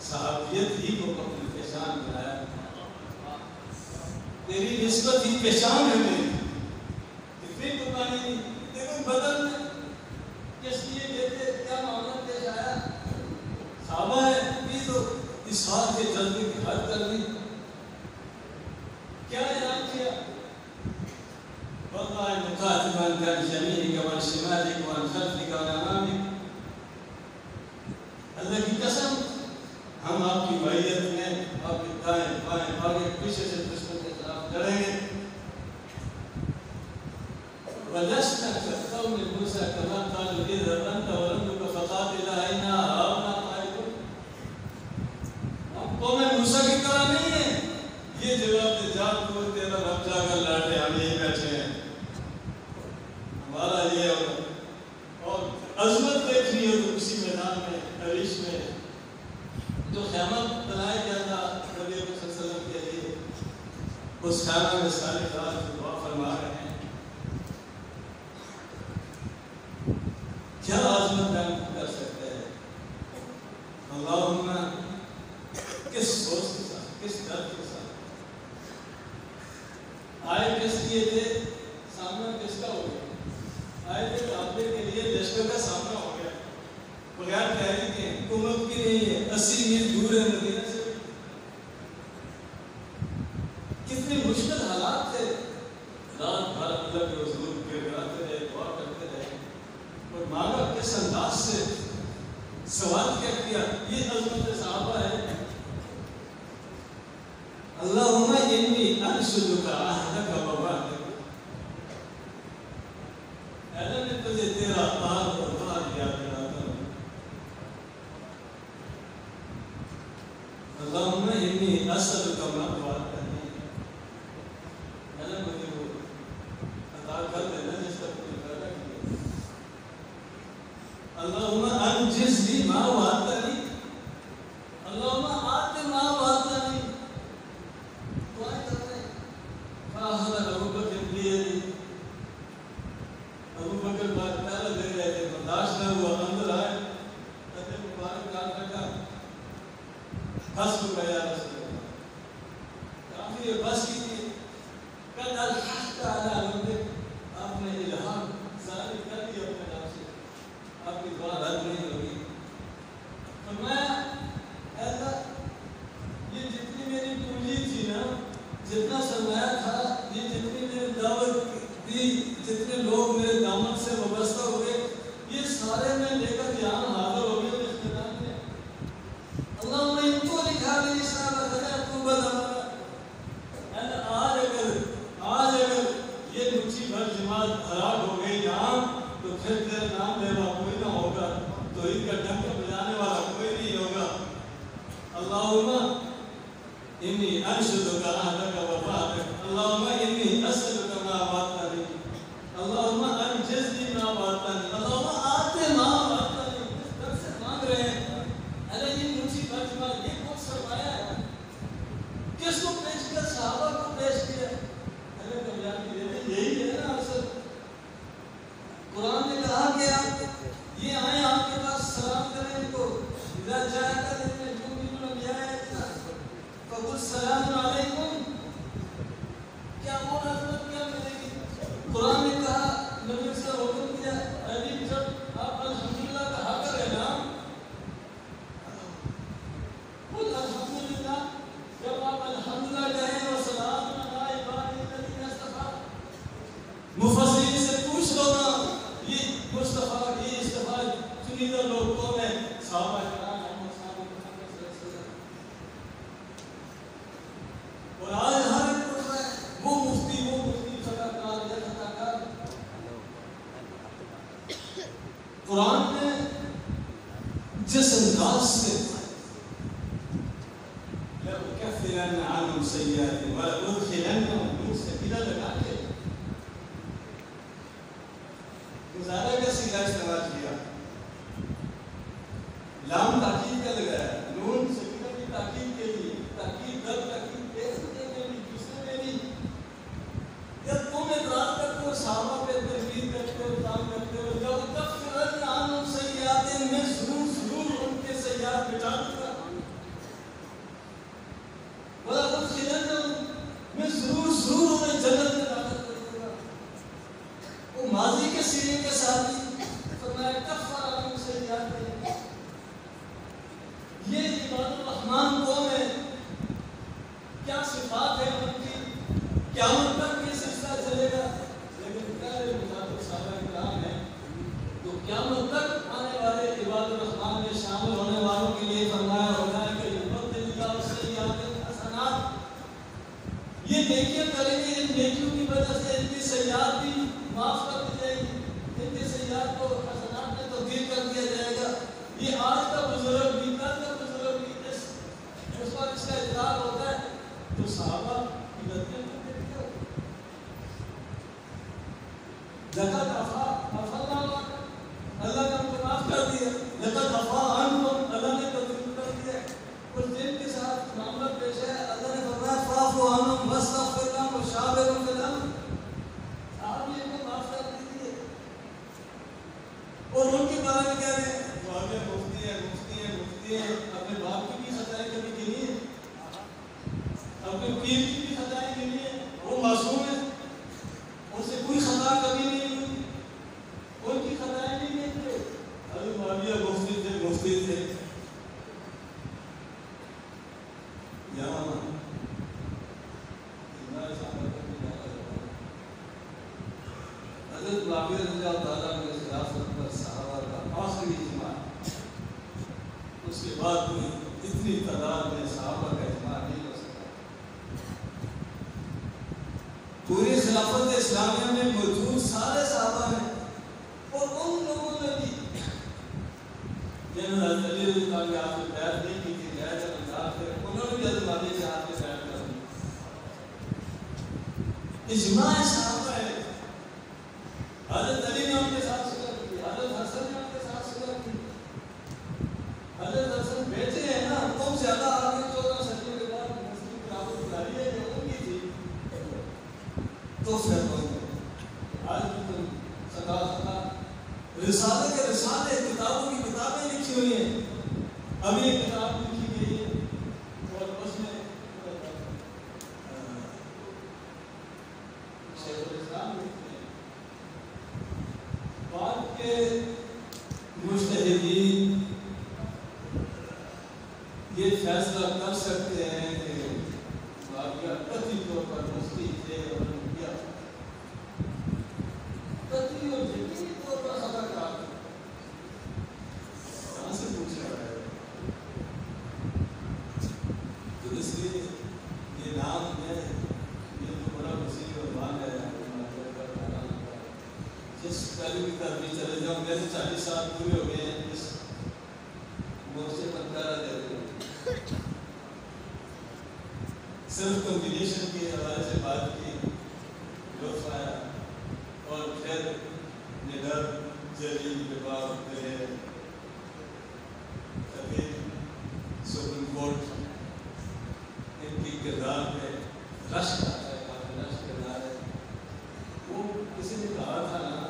صحابیت ہی کو اپنی پہچان بنایا، تیری نسبت ہی پہچان ہے میری، اتنی قربانی نہیں، دیکھو بدل میں کس لیے دیتے کیا معاملہ پیش آیا، صحابہ ہے بھی تو اس حال کے جلدی کی حد کر دی، کیا اعلان کیا واللہ مکاتباً کان جمیعک وان شمالک وان خلفک وان امامک، اللہ کی قسم ہم آپ کی معیت میں آپ کے دائیں بائیں آگے پیچھے سے دشمن کے خلاف لڑیں گے، وَلَسْتَ كَالْقَوْمِ مُوسَىٰ كَمَا قَالُوا اذْهَبْ أَنْتَ وَرَبُّكَ فَقَاتِلَا إِنَّا هَاهُنَا قَاعِدُونَ، ہم قوم موسیٰ کی طرح نہیں ہیں، عظمت دیکھنی ہو تو کسی میدان میں عریش میں جو خیمہ بنایا گیا تھا نبی اکرم صلی اللہ علیہ وسلم کے لیے، اس خیمہ میں سارے افراد دعا فرما رہے ہیں. کیا عظمت بیان کر سکتے ہیں؟ اللہم کس سوچ کے ساتھ، کس درد کے ساتھ آئے، کس لیے تھے، سامنا کس کا ہو گیا؟ آئے تھے کعبے کے لیے، لشکر کا سامنا ہو گیا، بغیر تحریک کے، حکومت کی نہیں ہے، 80 میل دور ہے مدینہ سے. کتنے مشکل حالات تھے، رات بھر اللہ کے حضور گڑگڑاتے رہے، دعا کرتے رہے، اور مانگا کس انداز سے، سوال کیا. یہ عظمت صحابہ ہے. اللہم انی انشدک عہدک و وعدک، اے اللہ میں تجھے تیرا عہد اور وعدہ یاد دلاتا ہوں. اللہم انی اسألک ما وعدتنی، اے اللہ مجھے وہ عطا کر دینا جس کا تم نے وعدہ کیا. اللہم انجز لی ما وعدتنی، اللہم آت ما وعدتنی. دعائیں کرتے ہیں. فاخذ ابو بکر بیدی، ابو بکر پہلا دے رہے تھے، برداشت نہ ہوا، اندر آئے، کہتے مبارک ڈال رکھا، بس ہو گیا رسول اللہ. کافی ہے، بس کی تھی. قد الحقت علی ربک، آپ نے الہام ظاہر کر دیا اپنے نام سے، آپ کی دعا رد نہیں ہوگی. فرمایا اے اللہ یہ جتنی میری پونجی تھی نا، جتنا سرمایہ تھا، یہ جتنی میری دعوت دی، جتنے لوگ میرے دامن سے وابستہ ہوئے، یہ سارے میں لے کر یہاں حاضر ہو گئے اس میدان میں. اللہم ان تو لکھا لی اسلام خدا تو بدامانا. آج اگر یہ مچھی بھر جماعت ہلاک ہو گئی یہاں، تو پھر تیرا نام لیوا کوئی نہ ہوگا، توحید کا ڈنک بجانے والا کوئی نہیں ہوگا. اللہم انی انشدک عہدک و وعدک، اللہم انی اسألک ما وعدتنی، اللہم انجز لی ما وعدتنی، اللہم آت ما وعدتنی. اس طرح سے مانگ رہے ہیں. اللہ یہ مجھے بچما، یہ کچھ سرمایہ ہے، کس کو پیش کیا؟ صحابہ کو پیش کیا. اللہ کا بیان کی دیتے یہی ہے نا اصل. قرآن نے کہا کہ یہ آئیں آپ کے پاس، سلام کریں ان کو. اذا جاءک الذین یؤمنون بآیاتنا فقل سلام علیکم. کیا وہ عظمت کیا ملے گی؟ قرآن نے کہا، نبی سے حکم کیا، ابھی جب آپ الحمدللہ کہا کریں نا، قل الحمدللہ، جب آپ الحمدللہ کہیں وسلام علی عبادی الذین اصطفیٰ، مفسرین سے پوچھ لو نا، یہ مصطفیٰ، یہ اصطفیٰ چنیدہ لوگ کون ہیں؟ صحابہ کرام محمد صلی اللہ علیہ وسلم. اور آج ہر ایک اٹھ رہا ہے، وہ مفتی خطا کار، یہ خطا کار. قرآن نے جس انداز سے لَأُكَفِّرَنَّ عَنْهُمْ سَيِّئَاتِهِمْ وَلَأُدْخِلَنَّهُمْ نور سکینہ لگا کے گزارا کا سیدھا استعمال کیا. لام تاکید کا لگایا، نون سکینہ کی تاکید کے لیے، تاکید در تاکید ایک سکے میں بھی دوسرے میں بھی. جب تم اعتراض کرتے ہو، صحابہ پہ تنقید کرتے ہو، کام کرتے ہو، لَأُكَفِّرَنَّ عَنْهُمْ سَيِّئَاتِهِمْ، میں ضرور ان کے سیئات مٹا دوں گا. میں ضرور انہیں جنت میں داخل کروں گا. وہ ماضی کے سیرے کے ساتھ ہی فرمایا کفر عنہم سیئاتہم. یہ عباد الرحمن کون ہے؟ کیا صفات ہے ان کی؟ قیامت تک یہ سلسلہ چلے گا. لیکن پہلے مخاطب صحابہ کرام ہیں، تو قیامت تک آنے والے عباد الرحمن میں شامل ہونے والوں کے لیے فرمایا ہوگا کہ یبدل اللہ سیئاتہم حسنات. یہ نیکیاں کریں گے، ان نیکیوں کی وجہ سے ان کی سیئات بھی معاف کر دی جائے گی، ان کی سیئات کو حسنات میں تبدیل کر دیا جائے گا. یہ آج کا بزرگ بھی، کل کا بزرگ بھی، اس پر اس کا اطلاع ہوتا ہے. تو صحابہ کی غلطیاں کو دیکھتے ہو. لقد عفا اللہ کا لقد عفا عنکم، اللہ نے تکلیف کر دیا اور جن کے ساتھ معاملہ پیش ہے اللہ نے فرمایا فاعف عنہم واستغفر لهم وشاورهم فی الامر، آپ یہ کو معاف کر دیجیے. اور ان کے بارے میں کہہ رہے ہیں وہ آگے مفتی ہے اپنے باپ کی بھی خطائیں کبھی گنی ہے، اپنے پیر کی بھی خطائیں گنی ہے، وہ معصوم ہے، ان سے کوئی خطا کبھی نہیں ہوئی، ان کی خطائیں نہیں گنتے. حضرت معاویہ مفتی تھے یہاں حضرت معاویہ رضی اللہ تعالیٰ عنہ کے خلافت پر صحابہ کا آخری اجماع، اس کے بعد کوئی اتنی تعداد میں صحابہ کا اجماع نہیں ہو سکا. پوری خلافت اسلامیہ میں موجود سارے صحابہ ہیں اور ان لوگوں نے بھی جنہوں نے علی رضی اللہ عنہ کے ہاتھ میں بیعت نہیں کی تھی غیر انصاف کرے، انہوں نے بھی حضرت معاویہ کے ہاتھ میں بیعت کر دی. اجماع صحابہ ہے. حضرت علی نے ان کے ساتھ صلح کی، حضرت حسن نے ان کے ساتھ صلح کی. حضرت حسن بیٹے ہیں نا، تم زیادہ آگے 14 صدیوں کے بعد مسلم خلافت بلاری ہے جو ان کی تھی، تو پھر آج بھی تم خطا رسالے کے رسالے کتابوں کی کتابیں لکھی ہوئی ہیں. ابھی ایک کتاب لکھی گئی ہے اور اس میں شیخ الاسلام لکھتے ہیں بعد کے مجتہدین یہ فیصلہ کر سکتے ہیں کہ معاویہ قطعی طور پر مفتی تھے اور کیا قطعی اور یقینی طور پر خطا کار تھے. کہاں سے پوچھ رہا ہے؟ تو اس لیے یہ نام ہے، یہ تو بڑا وسیع اور مان ہے. جس پہلو کی طرف بھی چلے جاؤں، میرے 40 سال پورے ہو گئے ہیں اس مورچے پر پیرا دیتے ہیں. صرف کمبینیشن کے حوالے سے بات کی، لطف آیا، اور پھر نڈر جلیل کے بعد پھر کبھی سپریم کورٹ ان کی کردار پہ رشک آتا ہے، کافی رشک کردار ہے. وہ کسی نے کہا تھا نا،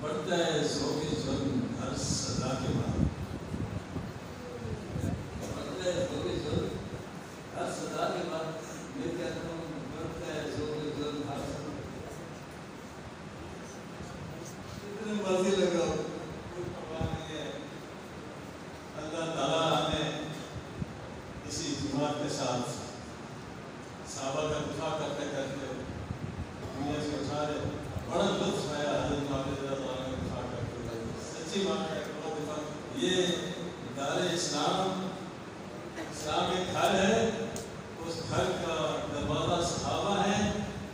بڑھتا ہے ذوق ظلم ہر سزا کے بعد، بڑھتا ہے ذوق ظلم ہر سزا کے بعد. میں کہتا ہوں بڑھتا ہے ذوق ظلم ہر سزا، اتنے مرضی لگاؤ کوئی پرواہ نہیں ہے. اللہ تعالیٰ ہمیں اسی جماعت کے ساتھ صحابہ کا دفاع کرتے کرتے دنیا سے اٹھا دے. بڑا لطف آیا حضرت معاویہ رضی اللہ عنہ کا دفاع کرتے ہوئے. سچی بات ہے، بڑا دفاع. یہ دار اسلام، اسلام ایک گھر ہے، اس گھر کا دروازہ صحابہ ہے،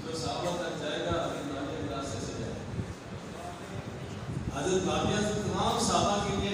جو صحابہ تک جائے گا حضرت معاویہ کے راستے سے جائے گا. حضرت معاویہ تمام صحابہ کے لیے